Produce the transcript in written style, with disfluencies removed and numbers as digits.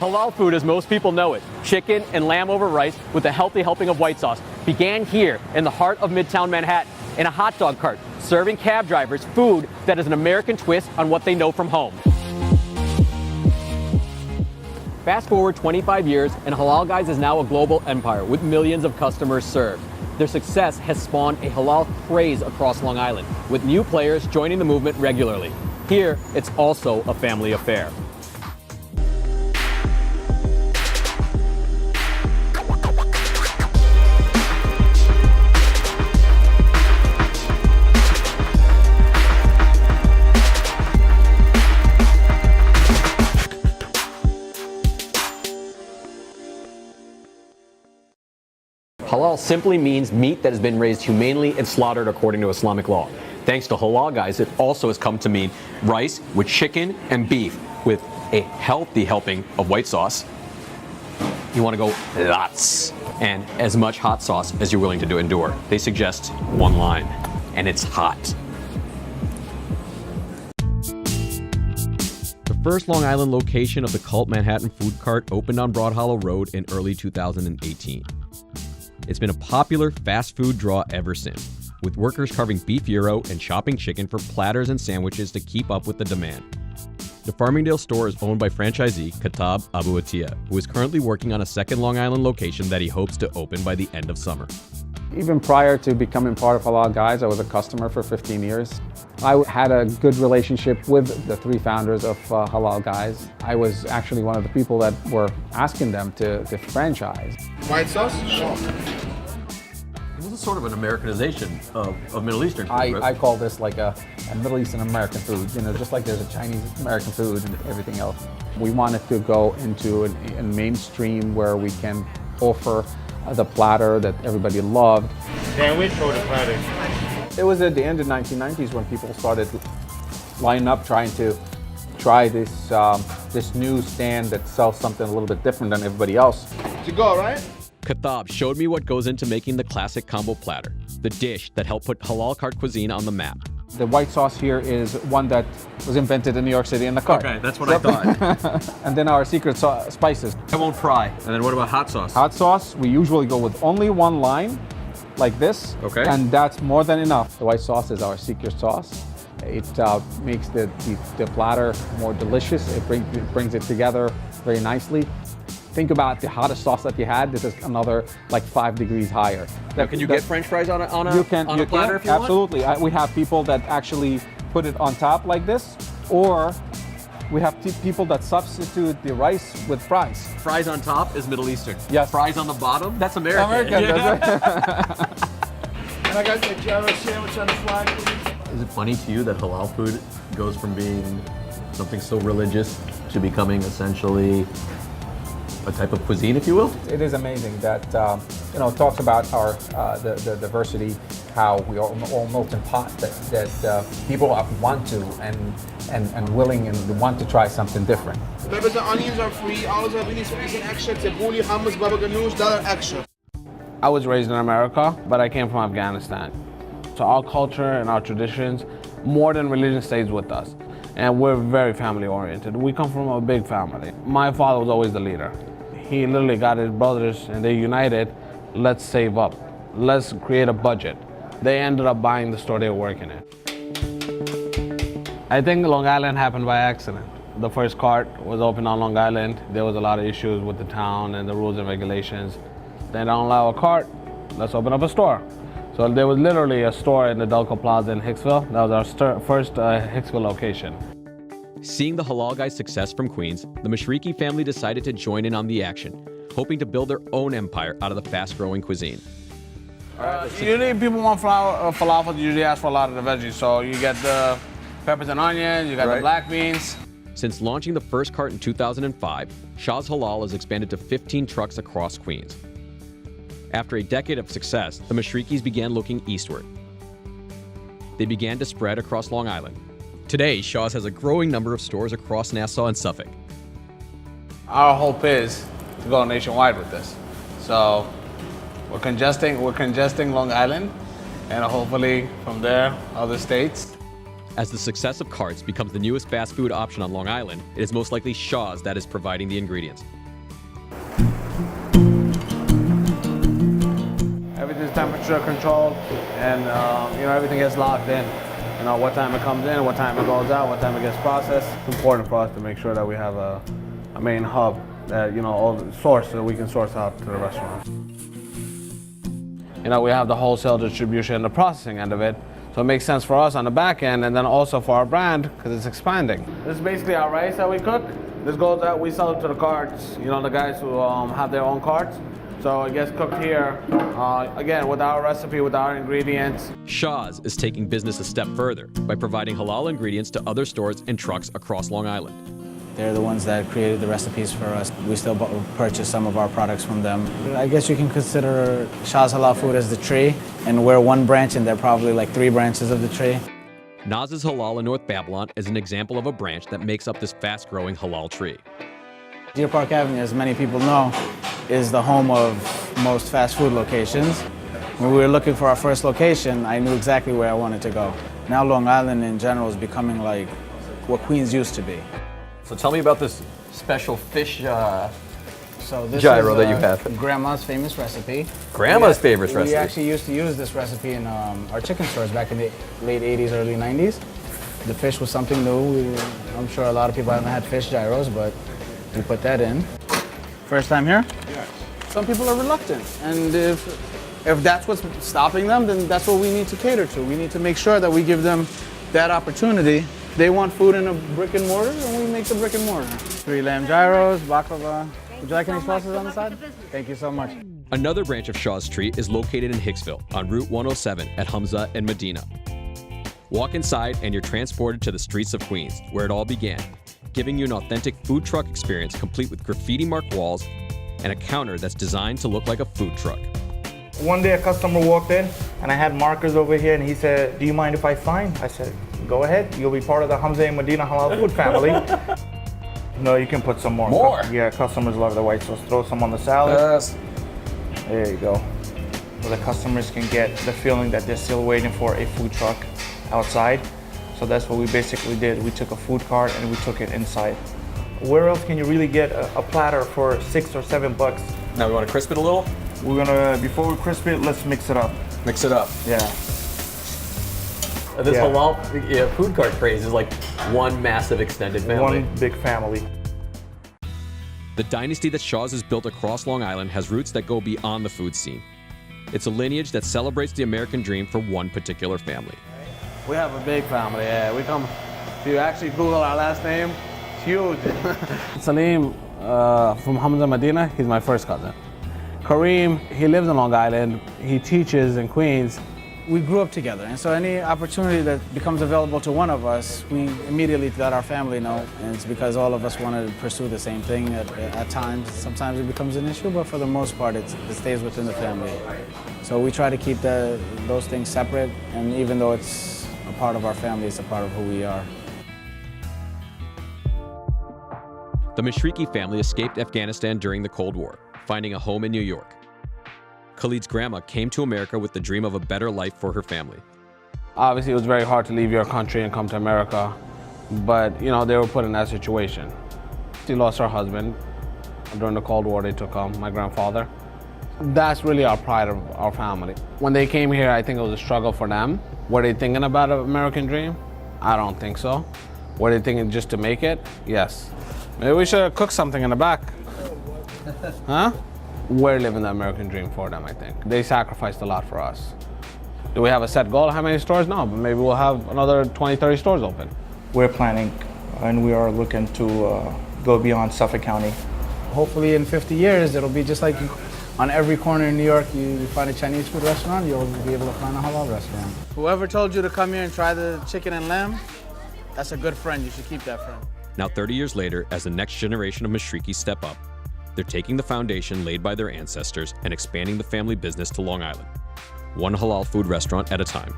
Halal food, as most people know it, chicken and lamb over rice with a healthy helping of white sauce, began here in the heart of Midtown Manhattan in a hot dog cart, serving cab drivers food that is an American twist on what they know from home. Fast forward 25 years, and Halal Guys is now a global empire with millions of customers served. Their success has spawned a halal craze across Long Island, with new players joining the movement regularly. Here, it's also a family affair. Halal simply means meat that has been raised humanely and slaughtered according to Islamic law. Thanks to Halal Guys, it also has come to mean rice with chicken and beef with a healthy helping of white sauce. You want to go lots, and as much hot sauce as you're willing to endure. They suggest one line, and it's hot. The first Long Island location of the cult Manhattan food cart opened on Broad Hollow Road in early 2018. It's been a popular fast food draw ever since, with workers carving beef gyro and chopping chicken for platters and sandwiches to keep up with the demand. The Farmingdale store is owned by franchisee Katab Abu Attia, who is currently working on a second Long Island location that he hopes to open by the end of summer. Even prior to becoming part of Halal Guys, I was a customer for 15 years. I had a good relationship with the three founders of Halal Guys. I was actually one of the people that were asking them to franchise. White sauce? Sure. This is sort of an Americanization of Middle Eastern food, right? I call this like a Middle Eastern American food, you know, just like there's a Chinese American food and everything else. We wanted to go into a mainstream where we can offer the platter that everybody loved. Sandwich or the platter? It was at the end of the 1990s when people started lining up trying to try this new stand that sells something a little bit different than everybody else. To go, right? Katab showed me what goes into making the classic combo platter, the dish that helped put halal cart cuisine on the map. The white sauce here is one that was invented in New York City in the cart. Okay, that's what I thought. And then our secret spices. I won't fry. And then what about hot sauce? Hot sauce, we usually go with only one line, like this. Okay. And that's more than enough. The white sauce is our secret sauce. It makes the platter more delicious. It brings it together very nicely. Think about the hottest sauce that you had. This is another like 5 degrees higher. Now, can you get French fries on a platter if you absolutely. want? We have people that actually put it on top like this, or we have people that substitute the rice with fries. Fries on top is Middle Eastern. Yes. Fries on the bottom, that's American. That's right. And I got the gyro sandwich on the fly, please. Is it funny to you that halal food goes from being something so religious to becoming essentially a type of cuisine, if you will? It is amazing that it talks about our the diversity, how we are all melting pot, that people want to and willing and want to try something different. Peppers and onions are free. Olives are being spicy and extra. Tabbouleh, hummus, baba ganoush, that are extra. I was raised in America, but I came from Afghanistan. So our culture and our traditions, more than religion, stays with us. And we're very family oriented. We come from a big family. My father was always the leader. He literally got his brothers and they united, let's save up, let's create a budget. They ended up buying the store they were working in. I think Long Island happened by accident. The first cart was opened on Long Island. There was a lot of issues with the town and the rules and regulations. They don't allow a cart, let's open up a store. So there was literally a store in the Delco Plaza in Hicksville. That was our first Hicksville location. Seeing the Halal Guys' success from Queens, the Mashriki family decided to join in on the action, hoping to build their own empire out of the fast-growing cuisine. Usually people want falafel, they usually ask for a lot of the veggies. So you get the peppers and onions, you got the black beans. Since launching the first cart in 2005, Shah's Halal has expanded to 15 trucks across Queens. After a decade of success, the Mashrikis began looking eastward. They began to spread across Long Island. Today, Shah's has a growing number of stores across Nassau and Suffolk. Our hope is to go nationwide with this. So we're congesting Long Island, and hopefully from there, other states. As the success of carts becomes the newest fast food option on Long Island, it is most likely Shaw's that is providing the ingredients. Everything's temperature controlled, and everything gets locked in. What time it comes in, what time it goes out, what time it gets processed. It's important for us to make sure that we have a main hub that all the source that we can source out to the restaurant. We have the wholesale distribution and the processing end of it, so it makes sense for us on the back end, and then also for our brand because it's expanding. This is basically our rice that we cook. This goes out, we sell it to the carts. The guys who have their own carts. So it gets cooked here, again, with our recipe, with our ingredients. Shaw's is taking business a step further by providing halal ingredients to other stores and trucks across Long Island. They're the ones that created the recipes for us. We still purchase some of our products from them. I guess you can consider Shaw's Halal Food as the tree, and we're one branch, and they're probably like 3 branches of the tree. Naz's Halal in North Babylon is an example of a branch that makes up this fast-growing halal tree. Deer Park Avenue, as many people know, is the home of most fast food locations. When we were looking for our first location, I knew exactly where I wanted to go. Now Long Island in general is becoming like what Queens used to be. So tell me about this special fish So this gyro is, that you have. Grandma's famous recipe. Grandma's favorite recipe. We actually used to use this recipe in our chicken stores back in the late 80s, early 90s. The fish was something new. I'm sure a lot of people haven't had fish gyros, but we put that in. First time here? Yes. Some people are reluctant, and if that's what's stopping them, then that's what we need to cater to. We need to make sure that we give them that opportunity. They want food in a brick and mortar, and we make the brick and mortar. 3 lamb gyros, baklava. Would you like any sauces on the side? Thank you so much. Another branch of Shaw's Tree is located in Hicksville on Route 107 at Hamza and Medina. Walk inside and you're transported to the streets of Queens, where it all began, giving you an authentic food truck experience complete with graffiti-marked walls and a counter that's designed to look like a food truck. One day a customer walked in and I had markers over here and he said, "Do you mind if I sign?" I said, "Go ahead, you'll be part of the Hamza and Medina Halal food family." No, you can put some more. More? Yeah, customers love the white sauce. Throw some on the salad. Yes. There you go. So the customers can get the feeling that they're still waiting for a food truck outside. So that's what we basically did. We took a food cart and we took it inside. Where else can you really get a platter for $6 or $7? Now we want to crisp it a little? We're gonna, before we crisp it, let's mix it up. Mix it up. Yeah. This Yeah. halal food cart craze is like one massive extended family. One big family. The dynasty that Shaw's has built across Long Island has roots that go beyond the food scene. It's a lineage that celebrates the American dream for one particular family. We have a big family, yeah. We come, if you actually Google our last name, it's huge. Salim from Hamza Medina, he's my first cousin. Kareem, he lives in Long Island. He teaches in Queens. We grew up together, and so any opportunity that becomes available to one of us, we immediately let our family know, and it's because all of us want to pursue the same thing at times. Sometimes it becomes an issue, but for the most part, it stays within the family. So we try to keep those things separate, and even though it's a part of our family, it's a part of who we are. The Mashriki family escaped Afghanistan during the Cold War, finding a home in New York. Khalid's grandma came to America with the dream of a better life for her family. Obviously, it was very hard to leave your country and come to America, but they were put in that situation. She lost her husband. During the Cold War, they took my grandfather. That's really our pride of our family. When they came here, I think it was a struggle for them. Were they thinking about an American dream? I don't think so. Were they thinking just to make it? Yes. Maybe we should cook something in the back. Huh? We're living the American dream for them, I think. They sacrificed a lot for us. Do we have a set goal? How many stores? No, but maybe we'll have another 20, 30 stores open. We're planning and we are looking to go beyond Suffolk County. Hopefully in 50 years, it'll be just like on every corner in New York, you find a Chinese food restaurant, you'll be able to find a halal restaurant. Whoever told you to come here and try the chicken and lamb, that's a good friend. You should keep that friend. Now 30 years later, as the next generation of Mashriki step up, they're taking the foundation laid by their ancestors and expanding the family business to Long Island, one halal food restaurant at a time.